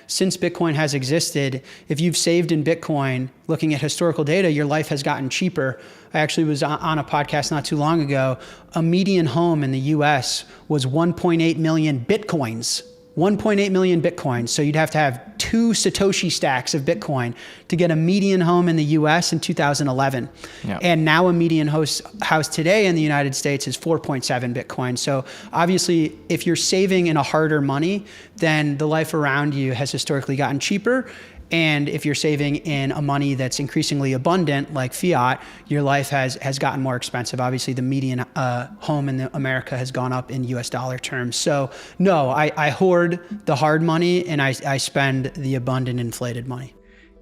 since Bitcoin has existed, if you've saved in Bitcoin, looking at historical data, your life has gotten cheaper. I actually was on a podcast not too long ago. A median home in the US was 1.8 million Bitcoins. 1.8 million Bitcoins. So you'd have to have 2 Satoshi stacks of Bitcoin to get a median home in the US in 2011. Yeah. And now a median house today in the United States is 4.7 Bitcoin. So obviously, if you're saving in a harder money, then the life around you has historically gotten cheaper. And if you're saving in a money that's increasingly abundant, like fiat, your life has gotten more expensive. Obviously, the median home in America has gone up in US dollar terms. So no, I hoard the hard money and I spend the abundant inflated money.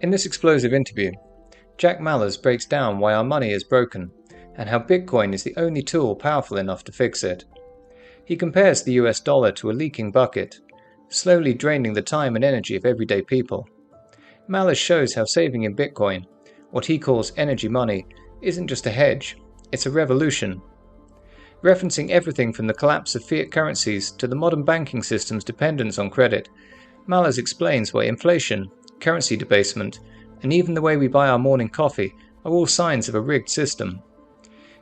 In this explosive interview, Jack Mallers breaks down why our money is broken and how Bitcoin is the only tool powerful enough to fix it. He compares the US dollar to a leaking bucket, slowly draining the time and energy of everyday people. Mallers shows how saving in Bitcoin, what he calls energy money, isn't just a hedge, it's a revolution. Referencing everything from the collapse of fiat currencies to the modern banking system's dependence on credit, Mallers explains why inflation, currency debasement, and even the way we buy our morning coffee are all signs of a rigged system.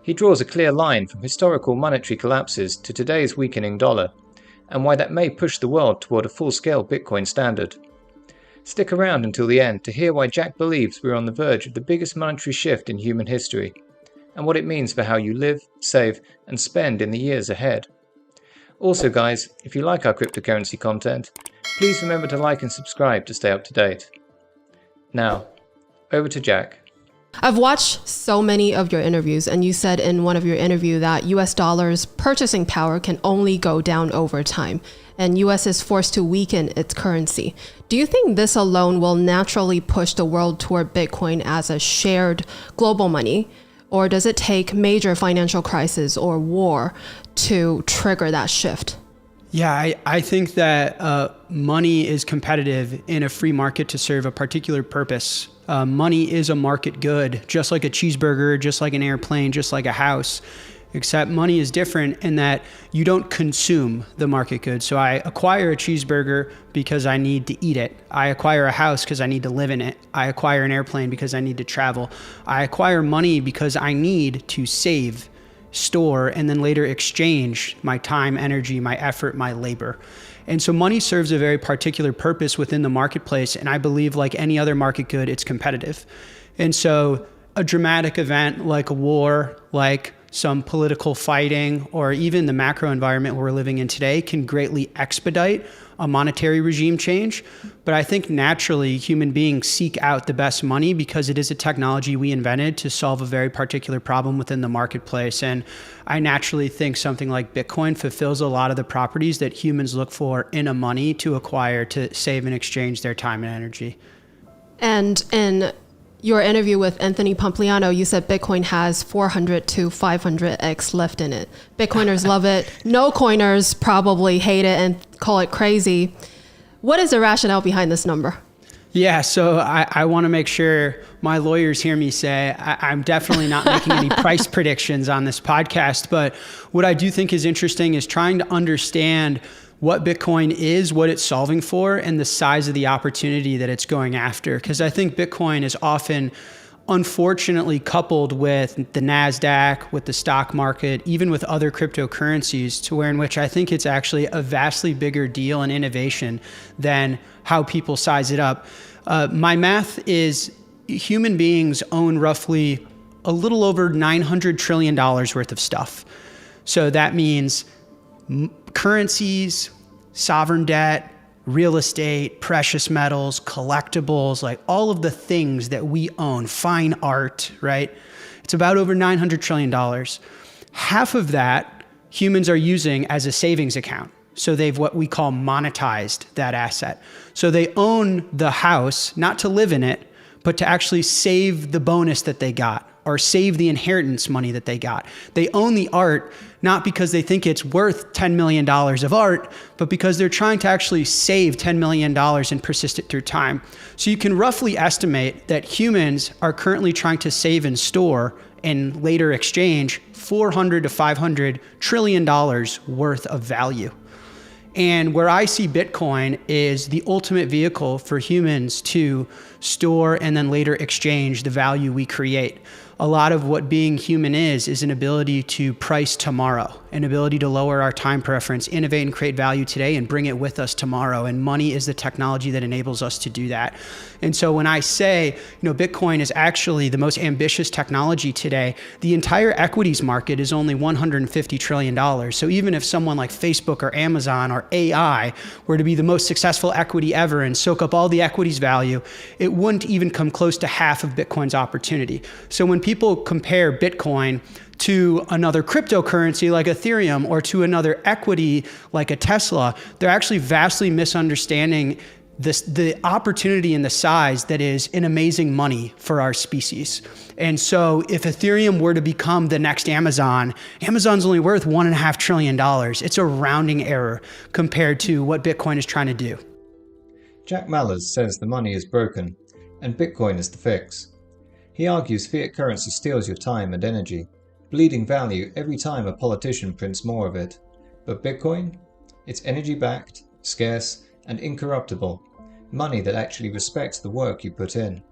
He draws a clear line from historical monetary collapses to today's weakening dollar, and why that may push the world toward a full-scale Bitcoin standard. Stick around until the end to hear why Jack believes we're on the verge of the biggest monetary shift in human history, and what it means for how you live, save, and spend in the years ahead. Also guys, if you like our cryptocurrency content, please remember to like and subscribe to stay up to date. Now, over to Jack. I've watched so many of your interviews, and you said in one of your interviews that US dollar's purchasing power can only go down over time, and US is forced to weaken its currency. Do you think this alone will naturally push the world toward Bitcoin as a shared global money, or does it take major financial crisis or war to trigger that shift? Yeah, I think that money is competitive in a free market to serve a particular purpose. Money is a market good, just like a cheeseburger, just like an airplane, just like a house, except money is different in that you don't consume the market good. So I acquire a cheeseburger because I need to eat it. I acquire a house because I need to live in it. I acquire an airplane because I need to travel. I acquire money because I need to save, store, and then later exchange my time, energy, my effort, my labor. And so money serves a very particular purpose within the marketplace. And I believe like any other market good, it's competitive. And so a dramatic event like a war, like some political fighting, or even the macro environment we're living in today can greatly expedite a monetary regime change. But I think naturally human beings seek out the best money because it is a technology we invented to solve a very particular problem within the marketplace. And I naturally think something like Bitcoin fulfills a lot of the properties that humans look for in a money to acquire, to save and exchange their time and energy. And in your interview with Anthony Pompliano, you said Bitcoin has 400 to 500x left in it. Bitcoiners love it. No coiners probably hate it and call it crazy. What is the rationale behind this number? Yeah, so I want to make sure my lawyers hear me say I'm definitely not making any price predictions on this podcast, but what I do think is interesting is trying to understand what Bitcoin is, what it's solving for, and the size of the opportunity that it's going after. Because I think Bitcoin is often, unfortunately, coupled with the NASDAQ, with the stock market, even with other cryptocurrencies, to where in which I think it's actually a vastly bigger deal and innovation than how people size it up. My math is human beings own roughly a little over $900 trillion worth of stuff. So that means currencies, sovereign debt, real estate, precious metals, collectibles, like all of the things that we own, fine art, right? It's about over $900 trillion. Half of that humans are using as a savings account. So they've what we call monetized that asset. So they own the house, not to live in it, but to actually save the bonus that they got or save the inheritance money that they got. They own the art, not because they think it's worth $10 million of art, but because they're trying to actually save $10 million and persist it through time. So you can roughly estimate that humans are currently trying to save and store and later exchange $400 to $500 trillion worth of value. And where I see Bitcoin is the ultimate vehicle for humans to store and then later exchange the value we create. A lot of what being human is an ability to price tomorrow, an ability to lower our time preference, innovate and create value today and bring it with us tomorrow. And money is the technology that enables us to do that. And so when I say, Bitcoin is actually the most ambitious technology today, the entire equities market is only $150 trillion. So even if someone like Facebook or Amazon or AI were to be the most successful equity ever and soak up all the equities value, it wouldn't even come close to half of Bitcoin's opportunity. So when people compare Bitcoin to another cryptocurrency like Ethereum or to another equity like a Tesla, they're actually vastly misunderstanding the opportunity and the size that is an amazing money for our species. And so if Ethereum were to become the next Amazon, Amazon's only worth $1.5 trillion. It's a rounding error compared to what Bitcoin is trying to do. Jack Mallers says the money is broken and Bitcoin is the fix. He argues fiat currency steals your time and energy, bleeding value every time a politician prints more of it. But Bitcoin? It's energy-backed, scarce, and incorruptible. Money that actually respects the work you put in.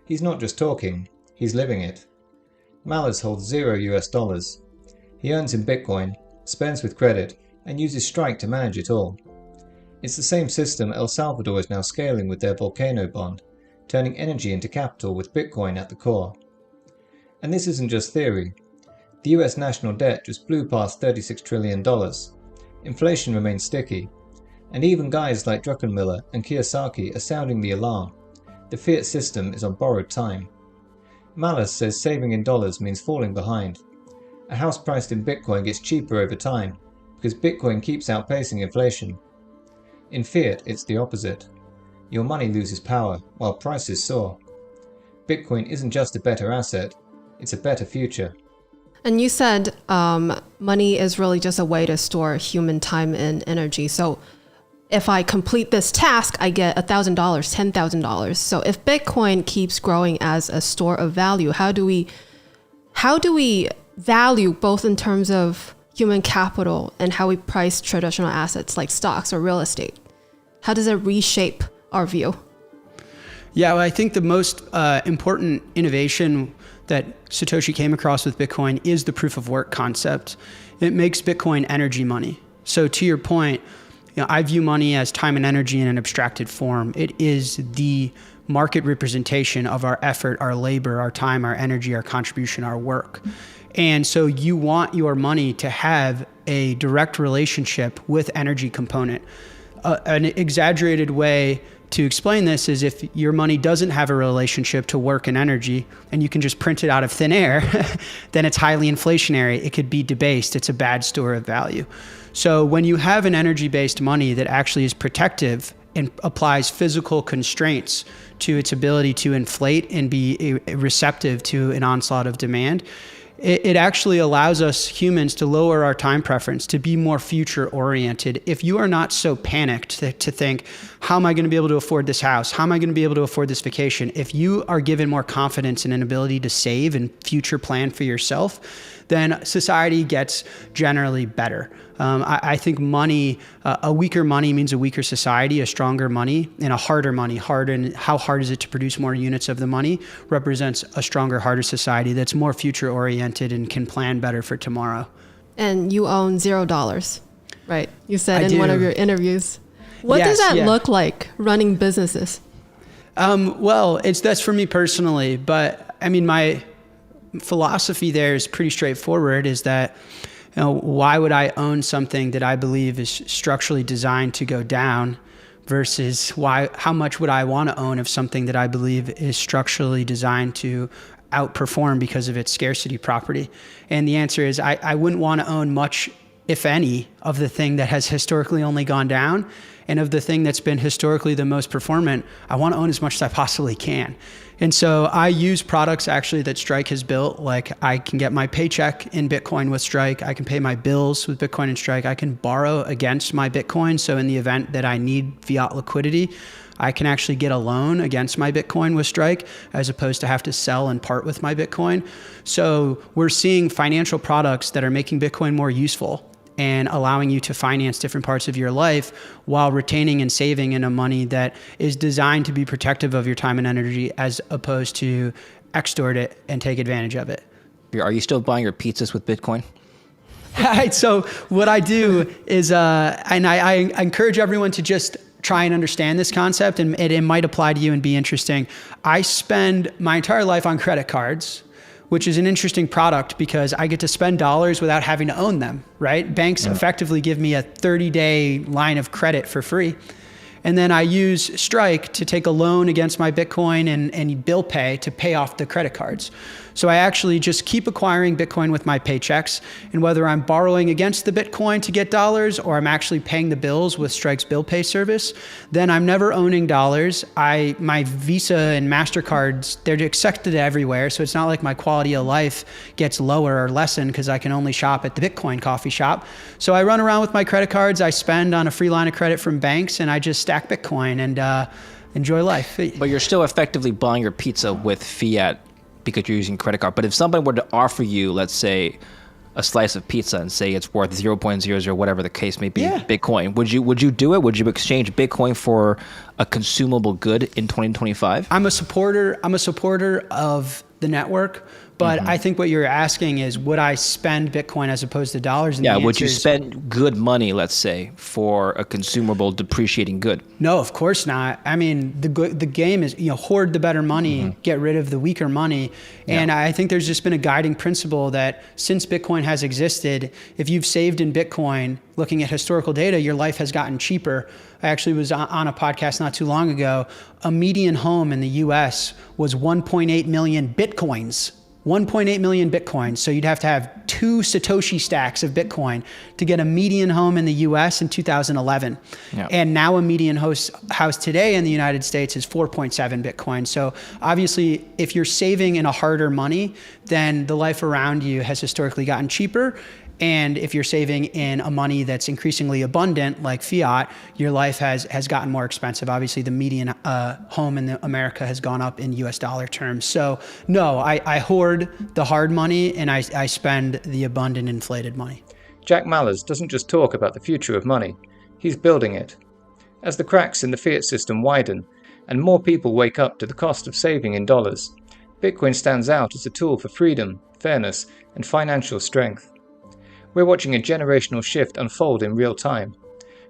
He's not just talking, he's living it. Mallers holds $0. He earns in Bitcoin, spends with credit, and uses Strike to manage it all. It's the same system El Salvador is now scaling with their volcano bond, turning energy into capital with Bitcoin at the core. And this isn't just theory. The US national debt just blew past $36 trillion. Inflation remains sticky. And even guys like Druckenmiller and Kiyosaki are sounding the alarm. The fiat system is on borrowed time. Mallers says saving in dollars means falling behind. A house priced in Bitcoin gets cheaper over time because Bitcoin keeps outpacing inflation. In fiat, it's the opposite. Your money loses power while prices soar. Bitcoin isn't just a better asset, it's a better future. And you said money is really just a way to store human time and energy. So if I complete this task, I get $1,000, $10,000. So if Bitcoin keeps growing as a store of value, how do we value both in terms of human capital and how we price traditional assets like stocks or real estate? How does it reshape our view? Yeah, well, I think the most important innovation that Satoshi came across with Bitcoin is the proof of work concept. It makes Bitcoin energy money. So to your point, I view money as time and energy in an abstracted form. It is the market representation of our effort, our labor, our time, our energy, our contribution, our work. And so you want your money to have a direct relationship with energy component. An exaggerated way to explain this is if your money doesn't have a relationship to work and energy and you can just print it out of thin air, then it's highly inflationary. It could be debased. It's a bad store of value. So when you have an energy-based money that actually is protective and applies physical constraints to its ability to inflate and be receptive to an onslaught of demand, it actually allows us humans to lower our time preference, to be more future oriented. If you are not so panicked to think, how am I going to be able to afford this house? How am I going to be able to afford this vacation? If you are given more confidence and an ability to save and future plan for yourself, then society gets generally better. I think money, a weaker money means a weaker society, a stronger money, and a harder money. And how hard is it to produce more units of the money represents a stronger, harder society that's more future oriented and can plan better for tomorrow. And you own $0, right? You said in one of your interviews. What Yes, does that yeah. look like running businesses? Well, that's for me personally, but I mean, my philosophy there is pretty straightforward, is that why would I own something that I believe is structurally designed to go down versus how much would I want to own of something that I believe is structurally designed to outperform because of its scarcity property? And the answer is I wouldn't want to own much, if any, of the thing that has historically only gone down, and of the thing that's been historically the most performant, I want to own as much as I possibly can. And so I use products actually that Strike has built. Like I can get my paycheck in Bitcoin with Strike. I can pay my bills with Bitcoin and Strike. I can borrow against my Bitcoin. So in the event that I need fiat liquidity, I can actually get a loan against my Bitcoin with Strike as opposed to have to sell and part with my Bitcoin. So we're seeing financial products that are making Bitcoin more useful. and allowing you to finance different parts of your life while retaining and saving in a money that is designed to be protective of your time and energy as opposed to extort it and take advantage of it. Are you still buying your pizzas with Bitcoin? So what I do is, and I encourage everyone to just try and understand this concept, and it might apply to you and be interesting. I spend my entire life on credit cards, which is an interesting product because I get to spend dollars without having to own them, right? Banks effectively give me a 30-day line of credit for free. And then I use Strike to take a loan against my Bitcoin and bill pay to pay off the credit cards. So I actually just keep acquiring Bitcoin with my paychecks. And whether I'm borrowing against the Bitcoin to get dollars or I'm actually paying the bills with Strike's bill pay service, then I'm never owning dollars. My Visa and MasterCards, they're accepted everywhere. So it's not like my quality of life gets lower or lessened because I can only shop at the Bitcoin coffee shop. So I run around with my credit cards. I spend on a free line of credit from banks, and I just stack Bitcoin and enjoy life. But you're still effectively buying your pizza with fiat because you're using credit card. But if somebody were to offer you, let's say, a slice of pizza and say it's worth 0.00 whatever the case may be, Bitcoin, would you do it? Would you exchange Bitcoin for a consumable good in 2025? I'm a supporter of the network, but I think what you're asking is, would I spend Bitcoin as opposed to dollars? And would you spend good money, let's say, for a consumable depreciating good? No, of course not. I mean, the game is, hoard the better money, get rid of the weaker money. And I think there's just been a guiding principle that since Bitcoin has existed, if you've saved in Bitcoin, looking at historical data, your life has gotten cheaper. I actually was on a podcast not too long ago. A median home in the US was 1.8 million Bitcoins. 1.8 million Bitcoins. So you'd have to have 2 Satoshi stacks of Bitcoin to get a median home in the US in 2011. Yeah. And now a median house today in the United States is 4.7 Bitcoin. So obviously, if you're saving in a harder money, then the life around you has historically gotten cheaper. And if you're saving in a money that's increasingly abundant, like fiat, your life has gotten more expensive. Obviously, the median home in America has gone up in US dollar terms. So no, I hoard the hard money and I spend the abundant inflated money. Jack Mallers doesn't just talk about the future of money, he's building it. As the cracks in the fiat system widen and more people wake up to the cost of saving in dollars, Bitcoin stands out as a tool for freedom, fairness, and financial strength. We're watching a generational shift unfold in real time,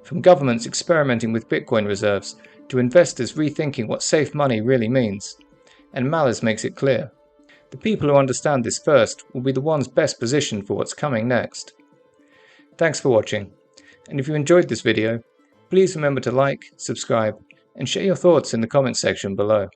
from governments experimenting with Bitcoin reserves to investors rethinking what safe money really means. And Mallers makes it clear. The people who understand this first will be the ones best positioned for what's coming next. Thanks for watching, and if you enjoyed this video, please remember to like, subscribe, and share your thoughts in the comments section below.